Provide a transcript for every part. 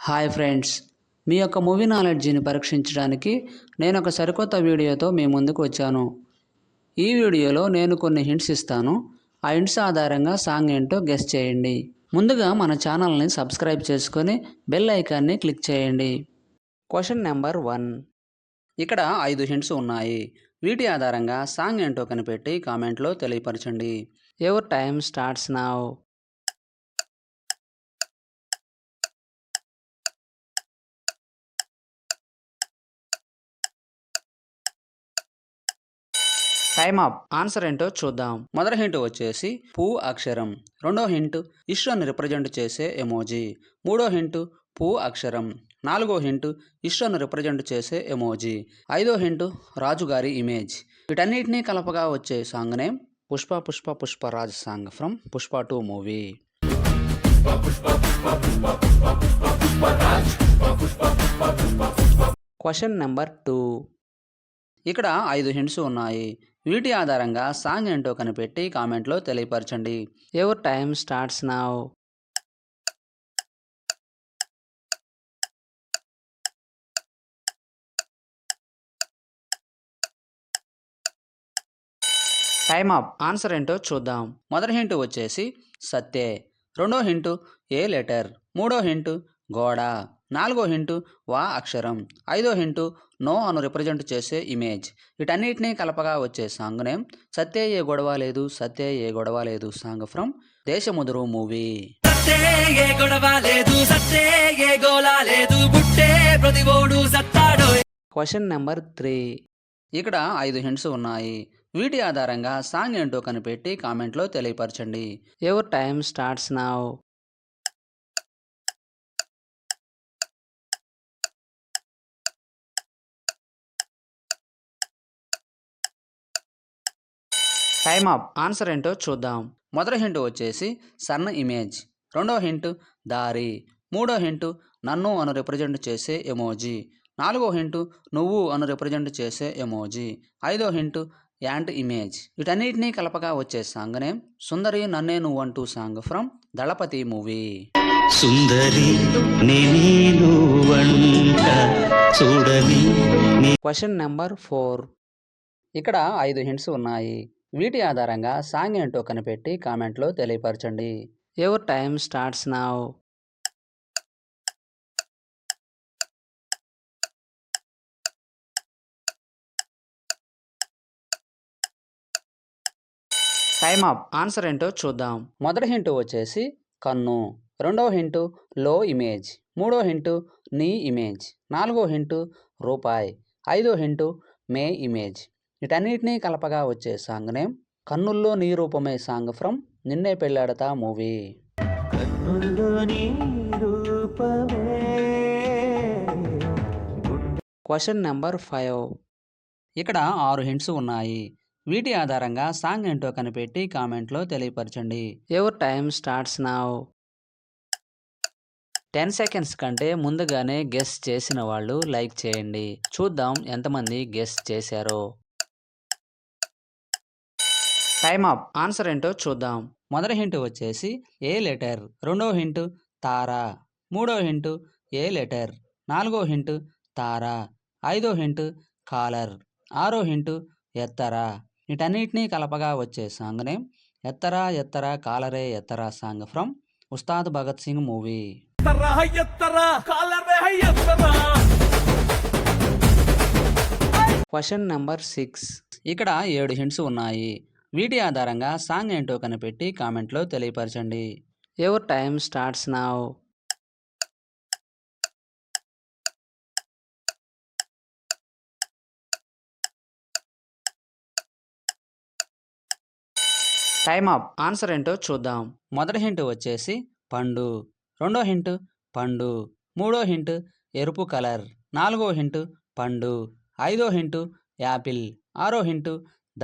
Hi friends, మీ యొక్క movie నాలెడ్జిని పరీక్షించడానికి నేను ఒక సరికొత్త వీడియోతో మీ ముందుకు వచ్చాను. ఈ వీడియోలో నేను కొన్ని హింట్స్ ఇస్తాను. ఆ హింట్స్ ఆధారంగా సాంగ్ ఏంటో గెస్ చేయండి. ముందుగా మన ఛానల్ని సబ్స్క్రైబ్ చేసుకొని బెల్ ఐకాన్ని క్లిక్ చేయండి. Question number 1. ఇక్కడ 5 హింట్స్ ఉన్నాయి. వీటి ఆధారంగా సాంగ్ ఏంటో కనిపెట్టి కామెంట్లో తెలియపరచండి. Your time starts now. Time up. Answer ఏంటో చూద్దాం. మొదటి హింట్ వచ్చేసి పూ అక్షరం. రెండో హింట్ ఇష్టాన్ని రిప్రజెంట్ చేసే ఎమోజీ. మూడో హింట్ పూ అక్షరం. నాలుగో హింట్ ఇష్టాన్ని రిప్రజెంట్ చేసే ఎమోజీ. ఐదో హింట్ రాజుగారి ఇమేజ్. వీటన్నిటినీ కలపగా వచ్చే song name Pushpa Pushpa Pushparaj song from Pushpa 2 movie. Question number 2. ఇక్కడ 5 హింట్స్ ఉన్నాయి. వీటి ఆధారంగా సాంగ్ ఏంటో కనిపెట్టి కామెంట్లో తెలియపరచండి. Your time starts now. Time up. Answer ఏంటో చూద్దాం. మొదటి హింట్ వచ్చేసి సత్తే. రెండో హింటు ఏ లెటర్. మూడో హింటు గోడ. నాలుగో హింటు వా అక్షరం. ఐదో హింటు నో అను రిప్రజెంట్ చేసే ఇమేజ్. వీటన్నిటినీ కలపగా వచ్చే సాంగ్ నేమ్ సత్తే ఏ గొడవ లేదు, సత్తే ఏ గొడవ లేదు song from Desamuduru movie. Question number 3. ఇక్కడ 5 హింట్స్ ఉన్నాయి. వీటి ఆధారంగా సాంగ్ ఏంటో కనిపెట్టి కామెంట్లో తెలియపరచండి. Your time starts now. Time up. Answer ఏంటో చూద్దాం. మొదటి హింట్ వచ్చేసి సన్ ఇమేజ్. రెండో హింట్ దారి. మూడో హింట్ నన్ను అను రిప్రజెంట్ చేసే ఎమోజీ. నాలుగో హింట్ నువ్వు అను రిప్రజెంట్ చేసే ఎమోజీ. ఐదో హింట్ యాంట్ ఇమేజ్. వీటన్నిటినీ కలపగా వచ్చే సాంగ్ నేమ్ సుందరి నన్నే నువ్వంటూ song from Dalapathi movie. Question number 4. ఇక్కడ 5 హింట్స్ ఉన్నాయి. వీటి ఆధారంగా సాంగ్ ఏంటో కనిపెట్టి కామెంట్లో తెలియపరచండి. Your time starts now. Time up. Answer ఏంటో చూద్దాం. మొదటి హింట్ వచ్చేసి కన్ను. రెండో హింటు లో ఇమేజ్. మూడో హింటు నీ ఇమేజ్. నాలుగో హింటు రూపాయి. ఐదో హింటు మే ఇమేజ్. వీటన్నిటినీ కలపగా వచ్చే సాంగ్ నేమ్ కన్నుల్లో నీ రూపమే సాంగ్ ఫ్రమ్ నిన్నే పెళ్ళాడతా మూవీ. Question number 5. ఇక్కడ 6 హింట్స్ ఉన్నాయి. వీటి ఆధారంగా సాంగ్ ఏంటో కనిపెట్టి కామెంట్లో తెలియపరచండి. Your time starts now. 10 seconds కంటే ముందుగానే గెస్ చేసిన వాళ్ళు లైక్ చేయండి. చూద్దాం ఎంతమంది గెస్ చేశారో. Time up. ఆన్సర్ ఏంటో చూద్దాం. మొదటి హింట్ వచ్చేసి ఏ లెటర్. రెండో హింట్ తారా. మూడో హింట్ ఏ లెటర్. నాలుగో హింట్ తారా. ఐదో హింట్ కాలర్. ఆరో హింట్ ఎత్తరా. వీటన్నిటినీ కలపగా వచ్చే సాంగ్ నేమ్ ఎత్తరా ఎత్తరా కాలరే ఎత్తరా song from Ustaad Bhagat Singh movie. Question number 6. ఇక్కడ 7 హింట్స్ ఉన్నాయి. వీటి ఆధారంగా సాంగ్ ఏంటో కనిపెట్టి కామెంట్లో తెలియపరచండి. Your time starts now. Time up. Answer ఏంటో చూద్దాం. మొదటి హింట్ వచ్చేసి పండు. రెండో హింట్ పండు. మూడో హింట్ ఎరుపు కలర్. నాలుగో హింట్ పండు. ఐదో హింట్ యాపిల్. ఆరో హింట్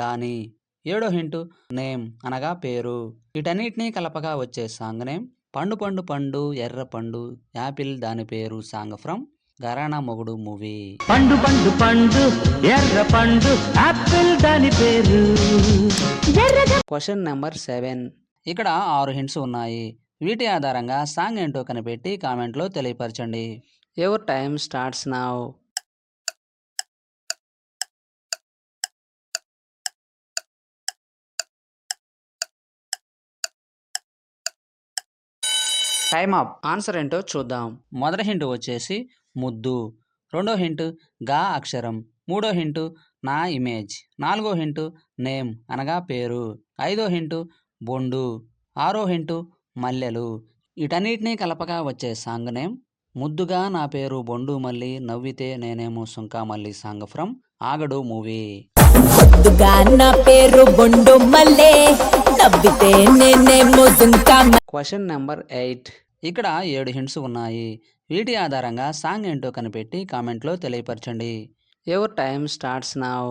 దాని. ఏడో హింటు నేమ్ అనగా పేరు. వీటన్నిటినీ కలపగా వచ్చే సాంగ్ నేమ్ పండు పండు పండు ఎర్ర పండు యాపిల్ దాని పేరు సాంగ్ ఫ్రమ్ ఘరానా మొగుడు మూవీ. పండు పండు పండు ఎర్ర పండు యాపిల్ దాని పేరు. Question number 7. ఇక్కడ 6 హింట్స్ ఉన్నాయి. వీటి ఆధారంగా సాంగ్ ఏంటో కనిపెట్టి కామెంట్లో తెలియపరచండి. Your time starts now. Time up. Answer ఏంటో చూద్దాం. మొదటి హింట్ వచ్చేసి ముద్దు, రెండో హింట్ గా అక్షరం, మూడో హింట్ నా ఇమేజ్, నాలుగో హింట్ నేమ్ అనగా పేరు, ఐదో హింట్ బొండు, ఆరో హింట్ మల్లెలు. వీటన్నిటినీ కలపగా వచ్చే సాంగ్ నేమ్ ముద్దుగా నా పేరు బొండు మల్లి, నవ్వితే నేనేమో సుంకా మల్లి సాంగ్ ఫ్రమ్ ఆగడు మూవీ. ముద్దుగా నా పేరు బొండు మల్లె, నవ్వితే నేనేమో సుంకా. Question number 8. ఇక్కడ 7 హింట్స్ ఉన్నాయి. వీటి ఆధారంగా సాంగ్ ఏంటో కనిపెట్టి కామెంట్లో తెలియపరచండి. Your time starts now.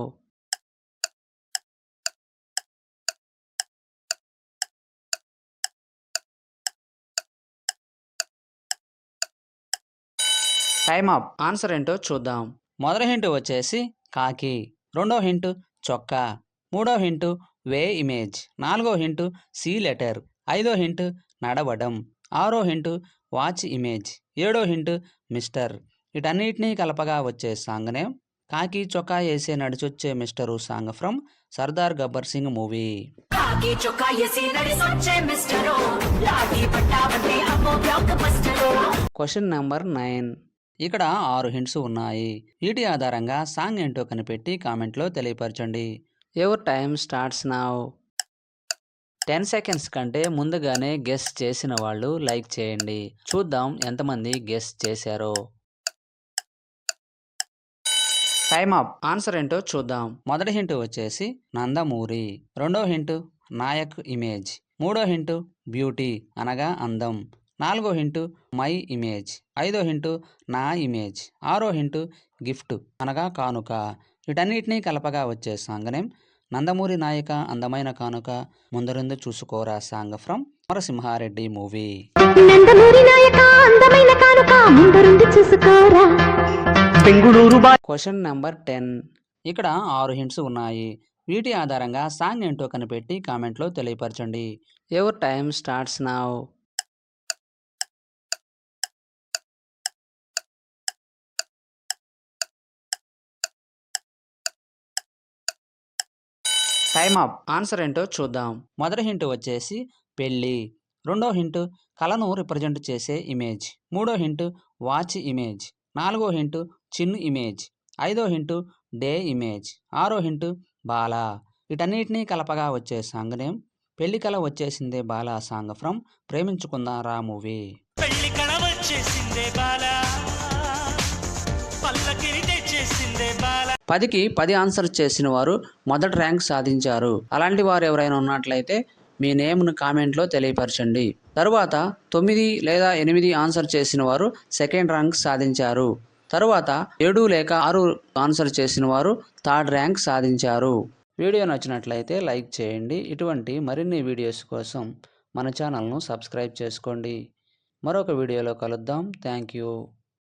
Time up. Answer ఏంటో చూద్దాం. మొదటి హింట్ వచ్చేసి కాకి, రెండో హింట్ చొక్కా, మూడో హింట్ వే ఇమేజ్, నాలుగో హింట్ సి లెటర్, ఐదో హింట్ నడవడం, ఆరో హింట్ వాచ్ ఇమేజ్, ఏడో హింట్ మిస్టర్. వీటన్నిటినీ కలపగా వచ్చే సాంగ్ నేమ్ కాకి చొక్కా వేసే నడిచొచ్చే mister song from Sardaar Gabbar Singh movie. Question number 9. ఇక్కడ 6 హింట్స్ ఉన్నాయి. వీటి ఆధారంగా సాంగ్ ఏంటో కనిపెట్టి కామెంట్లో తెలియపరచండి. Your time starts now. 10 seconds కంటే ముందుగానే గెస్ చేసిన వాళ్ళు లైక్ చేయండి. చూద్దాం ఎంతమంది గెస్ చేశారో. Time up. ఆన్సర్ ఏంటో చూద్దాం. మొదటి హింట్ వచ్చేసి నందమూరి, రెండో హింట్ నాయక్ ఇమేజ్, మూడో హింట్ బ్యూటీ అనగా అందం, నాలుగో హింట్ మై ఇమేజ్, ఐదో హింట్ నా ఇమేజ్, ఆరో హింట్ గిఫ్ట్ అనగా కానుక. వీటన్నిటినీ కలపగా వచ్చే సాంగ్ నేమ్ నందమూరి నాయక అందమైన కానుక, ముందరుందు చూసుకోరా song from Narasimha Reddy movie. Question number 10. ఇక్కడ 6 హింట్స్ ఉన్నాయి. వీటి ఆధారంగా సాంగ్ ఏంటో కనిపెట్టి కామెంట్లో తెలియపరచండి. Your time starts now. Time up. Answer ఏంటో చూద్దాం. మొదటి హింట్ వచ్చేసి పెళ్ళి, రెండో హింట్ కళను రిప్రజెంట్ చేసే ఇమేజ్, మూడో హింట్ వాచ్ ఇమేజ్, నాలుగో హింట్ చిన్ ఇమేజ్, ఐదో హింట్ డే ఇమేజ్, ఆరో హింట్ బాల. వీటన్నిటినీ కలపగా వచ్చే సాంగ్ నేమ్ పెళ్లి కళ వచ్చేసిందే బాల సాంగ్ ఫ్రమ్ ప్రేమించుకుందారా మూవీ. 10కి 10 ఆన్సర్ చేసిన వారు మొదటి ర్యాంక్ సాధించారు. అలాంటి వారు ఎవరైనా ఉన్నట్లయితే మీ నేమ్ను కామెంట్లో తెలియపరచండి. తరువాత 9 లేదా 8 ఆన్సర్ చేసిన వారు సెకండ్ ర్యాంక్ సాధించారు. తరువాత 7 లేక 6 ఆన్సర్ చేసిన వారు థర్డ్ ర్యాంక్ సాధించారు. వీడియో నచ్చినట్లయితే లైక్ చేయండి. ఇటువంటి మరిన్ని వీడియోస్ కోసం మన ఛానల్ను సబ్స్క్రైబ్ చేసుకోండి. మరొక వీడియోలో కలుద్దాం. Thank you.